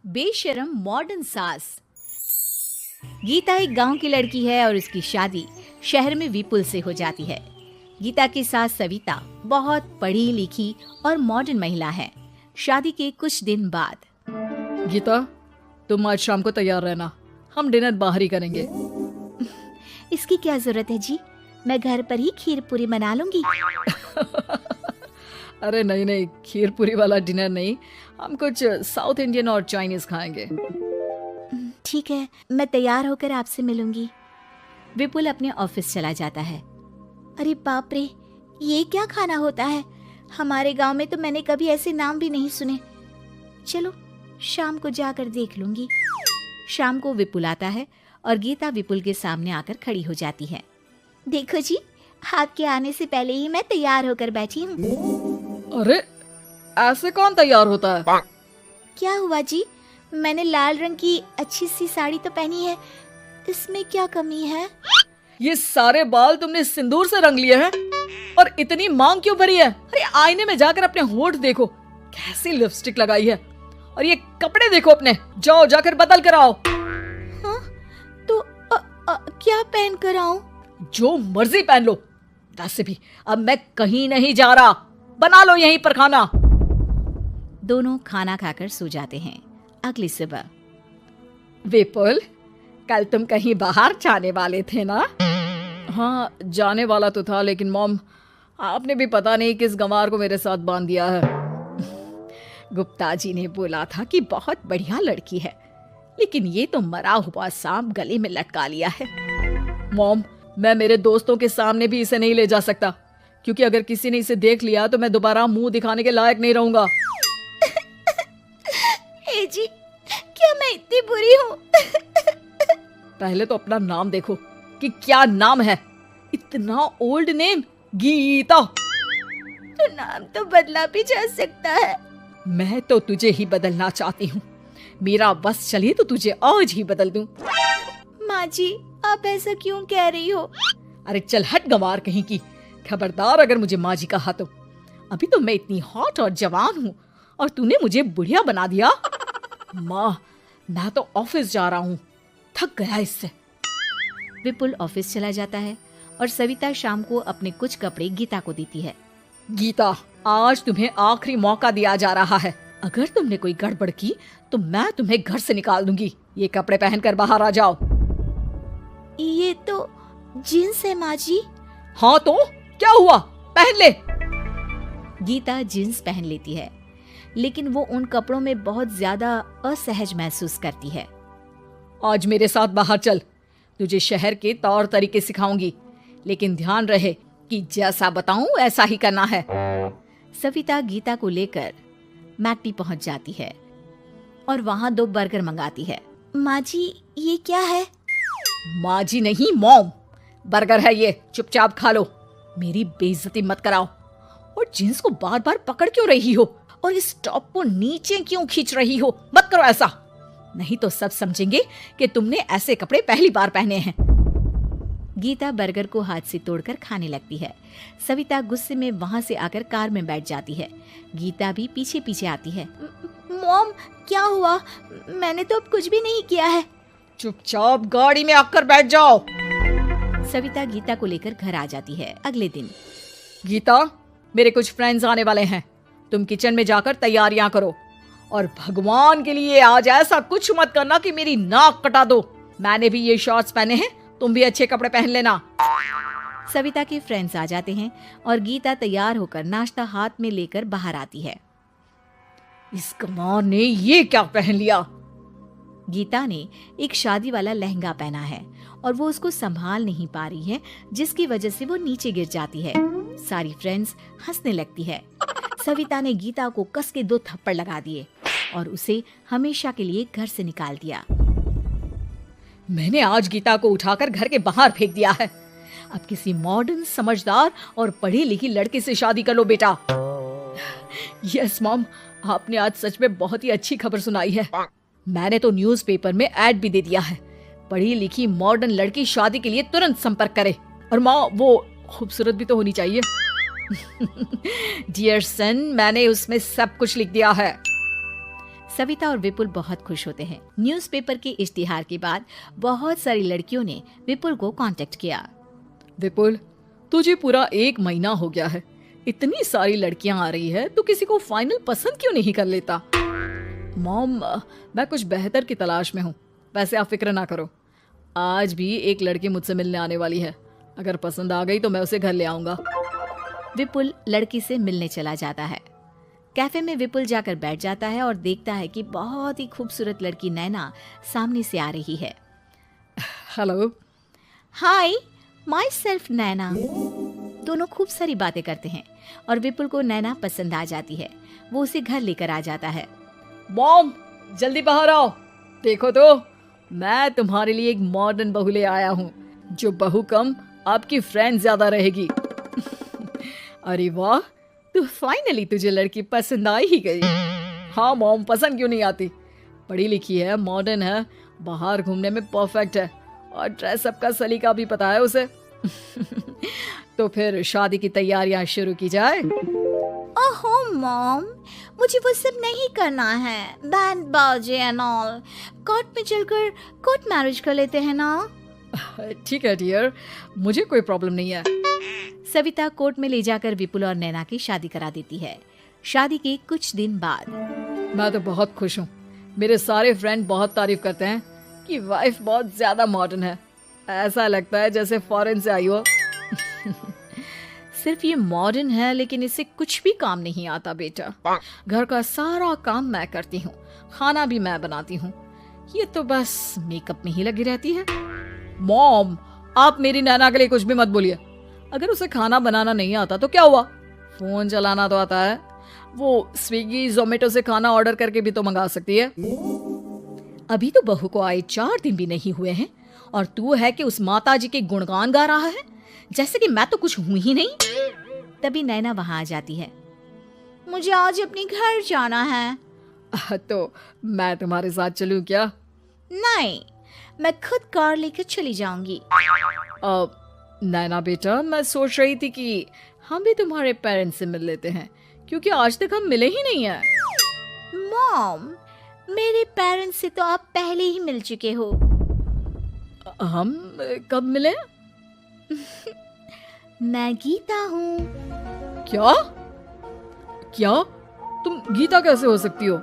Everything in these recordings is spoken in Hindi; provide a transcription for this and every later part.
बेशरम मॉडर्न सास। गीता एक गांव की लड़की है और उसकी शादी शहर में विपुल से हो जाती है। गीता की सास सविता बहुत पढ़ी लिखी और मॉडर्न महिला है। शादी के कुछ दिन बाद, गीता, तुम आज शाम को तैयार रहना, हम डिनर बाहर ही करेंगे। इसकी क्या जरूरत है जी, मैं घर पर ही खीर पूरी बना लूंगी। अरे नहीं, खीर पूरी वाला डिनर नहीं, हम कुछ साउथ इंडियन और चाइनीज खाएंगे। ठीक है, मैं तैयार होकर आपसे मिलूंगी। विपुल अपने ऑफिस चला जाता है। अरे बाप रे, ये क्या खाना होता है? हमारे गांव में तो मैंने कभी ऐसे नाम भी नहीं सुने। चलो शाम को जाकर देख लूंगी। शाम को विपुल आता है और गीता विपुल के सामने आकर खड़ी हो जाती है। देखो जी, आपके आने से पहले ही मैं तैयार होकर बैठी हूँ। अरे ऐसे कौन तैयार होता है? क्या हुआ जी, मैंने लाल रंग की अच्छी सी साड़ी तो पहनी है, इसमें क्या कमी है? ये सारे बाल तुमने सिंदूर से रंग लिए हैं और इतनी मांग क्यों भरी है? अरे आईने में जाकर अपने होंठ देखो, कैसी लिपस्टिक लगाई है। और ये कपड़े देखो अपने, जाओ जाकर बदल कर आओ। हाँ? तो क्या पहन कर आऊं? जो मर्जी पहन लो। वैसे भी अब मैं कहीं नहीं जा रहा, बना लो यहीं पर खाना। दोनों खाना खाकर सो जाते हैं। अगली सुबह, विपुल, कल तुम कहीं बाहर जाने वाले थे ना? हाँ, जाने वाला तो था, लेकिन मॉम, आपने भी पता नहीं किस गंवार को मेरे साथ बांध दिया है। गुप्ता जी ने बोला था कि बहुत बढ़िया लड़की है, लेकिन ये तो मरा हुआ सांप गले में लटका लिया है। मॉम, मैं मेरे दोस्तों के सामने भी इसे नहीं ले जा सकता, क्योंकि अगर किसी ने इसे देख लिया तो मैं दोबारा मुंह दिखाने के लायक नहीं रहूंगा। ए जी, क्या मैं इतनी बुरी हूँ? पहले तो अपना नाम देखो कि क्या नाम है। इतना ओल्ड नेम, गीता। तो नाम तो बदला भी जा सकता है। मैं तो तुझे ही बदलना चाहती हूँ। मेरा बस चले तो तुझे आज ही बदल दूं। माँ जी, आप ऐसा क्यों कह रही हो? अरे चल हट गंवार कहीं की। खबरदार अगर मुझे माँ जी कहा तो। अभी तो मैं इतनी हॉट और जवान हूँ और तूने मुझे बुढ़िया बना दिया। माँ, मैं तो ऑफिस जा रहा हूँ, थक गया इससे। विपुल ऑफिस चला जाता है और सविता शाम को अपने कुछ कपड़े गीता को देती है। गीता, आज तुम्हें आखिरी मौका दिया जा रहा है। अगर तुमने कोई गड़बड़ की तो मैं तुम्हें घर से निकाल दूंगी। ये कपड़े पहनकर बाहर आ जाओ। ये तो जींस है माँ जी। हाँ तो क्या हुआ, पहन ले। गीता जींस पहन लेती है, लेकिन वो उन कपड़ों में बहुत ज्यादा असहज महसूस करती है। आज मेरे साथ बाहर चल, तुझे शहर के तौर तरीके सिखाऊंगी, लेकिन ध्यान रहे कि जैसा बताऊं ऐसा ही करना है। सविता गीता को लेकर मैकडी पहुंच जाती है और वहां 2 बर्गर मंगाती है। माँ जी, ये क्या है? माँ जी नहीं मॉम, बर्गर है ये, चुपचाप खा लो। मेरी बेइज्जती मत कराओ। और जींस को बार बार पकड़ क्यों रही हो और इस टॉप को नीचे क्यों खींच रही हो? मत करो ऐसा, नहीं तो सब समझेंगे कि तुमने ऐसे कपड़े पहली बार पहने हैं। गीता बर्गर को हाथ से तोड़कर खाने लगती है। सविता गुस्से में वहां से आकर कार में बैठ जाती है। गीता भी पीछे पीछे आती है। मॉम, क्या हुआ? मैंने तो अब कुछ भी नहीं किया है। चुपचाप गाड़ी में आकर बैठ जाओ। सविता गीता को लेकर घर आ जाती है। अगले दिन, गीता, मेरे कुछ फ्रेंड्स आने वाले हैं, तुम किचन में जाकर तैयारियां करो। और भगवान के लिए आज ऐसा कुछ मत करना कि मेरी नाक कटा दो। मैंने भी ये शॉर्ट्स पहने हैं, तुम भी अच्छे कपड़े पहन लेना। सविता के फ्रेंड्स आ जाते हैं और गीता तैयार होकर नाश्ता हाथ में लेकर बाहर आती है। इस गंवार ने ये क्या पहन लिया? गीता ने एक शादी वाला लहंगा पहना है और वो उसको संभाल नहीं पा रही है, जिसकी वजह से वो नीचे गिर जाती है। सारी फ्रेंड्स हंसने लगती है। सविता ने गीता को कस के 2 थप्पड़ लगा दिए और उसे हमेशा के लिए घर से निकाल दिया। मैंने आज गीता को उठाकर घर के बाहर फेंक दिया है। अब किसी मॉडर्न, समझदार और पढ़ी लिखी लड़के से शादी कर लो बेटा। यस मॉम, आपने आज सच में बहुत ही अच्छी खबर सुनाई है। मैंने तो न्यूज़पेपर में ऐड भी दे दिया है, पढ़ी लिखी मॉडर्न लड़की शादी के लिए तुरंत संपर्क करे। और माँ, वो खूबसूरत भी तो होनी चाहिए। डियर सन, मैंने उसमें सब कुछ लिख दिया है। सविता और विपुल बहुत खुश होते हैं। न्यूज़पेपर के इश्तिहार के बाद बहुत सारी लड़कियों ने विपुल को कांटेक्ट किया। विपुल, तुझे पूरा 1 महीना हो गया है, इतनी सारी लड़कियां आ रही है, तू किसी को फाइनल पसंद क्यों नहीं कर लेता? मॉम, मैं कुछ बेहतर की तलाश में हूँ। वैसे आप फिक्र ना करो, आज भी एक लड़की मुझसे मिलने आने वाली है। अगर पसंद आ गई तो मैं उसे घर ले आऊंगा। विपुल लड़की से मिलने चला जाता है। कैफे में विपुल जाकर बैठ जाता है और देखता है कि बहुत ही खूबसूरत लड़की नैना सामने से आ रही है। हेलो। हाय, माई सेल्फ नैना। दोनों खूब सारी बातें करते हैं और विपुल को नैना पसंद आ जाती है। वो उसे घर लेकर आ जाता है। मॉम, जल्दी बाहर आओ। देखो तो, मैं तुम्हारे लिए एक मॉडर्न बहू ले आया हूँ, जो बहू कम आपकी फ्रेंड ज्यादा रहेगी। अरे वाह, तो फाइनली तुझे लड़की पसंद आ ही गई। हाँ मॉम, पसंद क्यों नहीं आती? पढ़ी लिखी है, मॉडर्न है, बाहर घूमने में परफेक्ट है और ड्रेसअप का सलीका भी पता है उसे। तो फिर शादी की तैयारियां शुरू की जाए। ओहो मॉम, मुझे वो सब नहीं करना है। बैंड बाजे एंड ऑल। कोर्ट में चलकर कोर्ट मैरिज कर लेते हैं ना। ठीक है डियर, मुझे कोई प्रॉब्लम नहीं है। सविता कोर्ट में ले जाकर विपुल और नैना की शादी करा देती है। शादी के कुछ दिन बाद मैं तो बहुत खुश हूँ। मेरे सारे फ्रेंड बहुत तारीफ करते हैं कि वाइफ बहुत ज्यादा मॉडर्न है। ऐसा लगता है जैसे फॉरेन से आई हो। सिर्फ ये मॉडर्न है, लेकिन इससे कुछ भी काम नहीं आता बेटा। घर का सारा काम मैं करती हूँ, खाना भी मैं बनाती हूँ। ये तो बस मेकअप में ही लगी रहती है। मॉम, आप मेरी नैना के लिए कुछ भी मत बोलिए। अगर उसे खाना बनाना नहीं आता तो क्या हुआ, फोन चलाना तो आता है। वो स्विगी जोमेटो से खाना ऑर्डर करके भी तो मंगा सकती है। अभी तो बहू को आए 4 दिन भी नहीं हुए हैं और तू है कि उस माता जी के गुणगान गा रहा है, जैसे कि मैं तो कुछ हूं ही नहीं। तभी नैना वहां आ जाती है। मुझे आज अपने घर जाना है। तो मैं तुम्हारे साथ चलूं क्या? नहीं, मैं खुद कार लेकर चली जाऊंगी। नैना बेटा, मैं सोच रही थी कि हम भी तुम्हारे पेरेंट्स से मिल लेते हैं, क्योंकि आज तक हम मिले ही नहीं हैं। मॉम, मेरे पेरेंट्स से तो आप पहले ही मिल चुके हो। हम कब मिले? मैं गीता हूँ। क्या? क्या? तुम गीता कैसे हो सकती हो?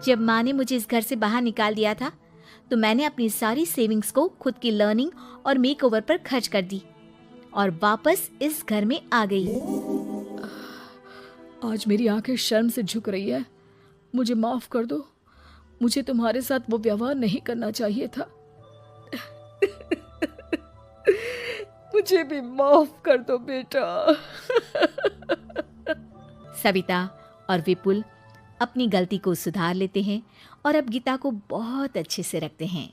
जब माँ ने मुझे इस घर से बाहर निकाल दिया था, तो मैंने अपनी सारी सेविंग्स को खुद की लर्निंग और मेकओवर पर खर्च कर दी और वापस इस घर में आ गई। आज मेरी आंखें शर्म से झुक रही है। मुझे माफ कर दो। मुझे तुम्हारे साथ वो व्यवहार नहीं करना चाहिए था। मुझे भी माफ कर दो बेटा। सविता और विपुल अपनी गलती को सुधार लेते हैं और अब गीता को बहुत अच्छे से रखते हैं।